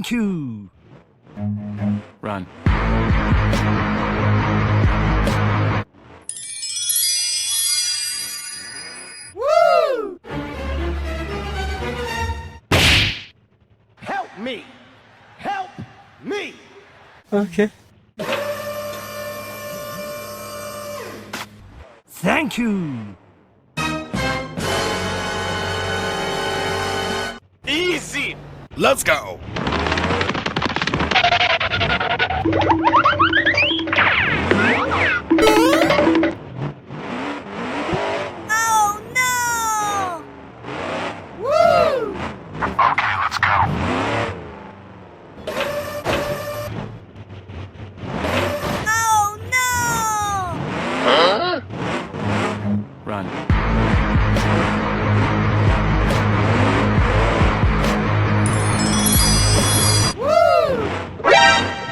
Thank you. Run. Woo! Help me! Help me! Okay. Thank you. Easy! Let's go. Oh no! Woo! Okay, let's go. Oh no! Huh? Run.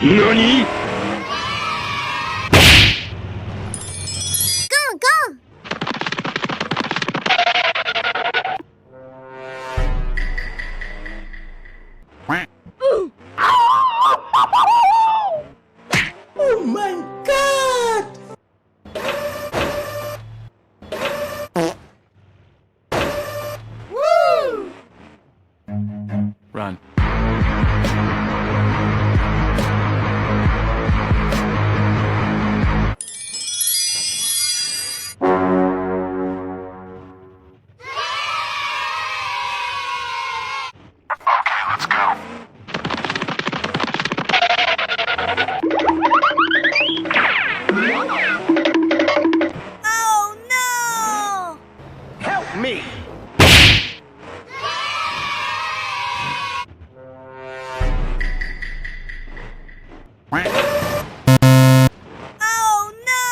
NANI?! Go, go! Oh my god! Woo! Run. Okay, let's go. Oh no! Help me! Oh no!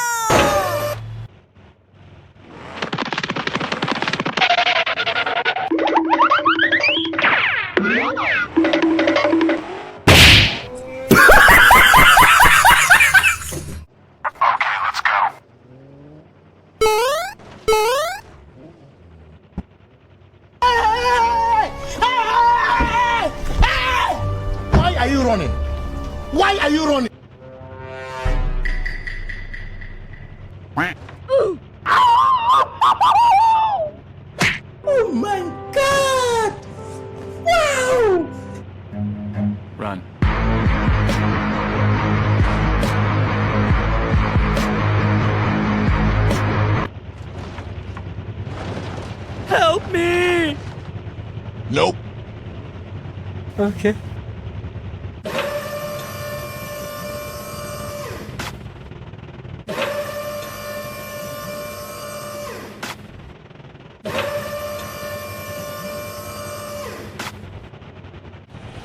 Okay, let's go. Why are you running? Why are you running? Oh my god! Wow! Run. Help me. Nope. Okay.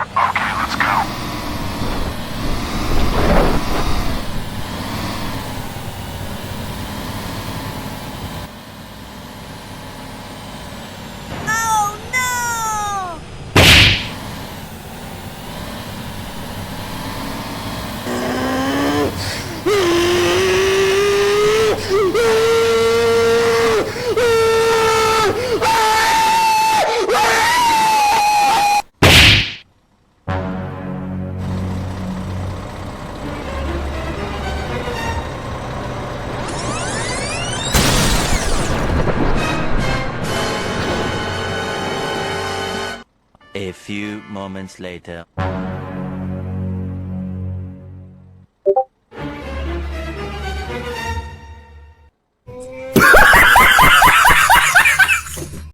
Okay, let's go. Oh no! A few moments later.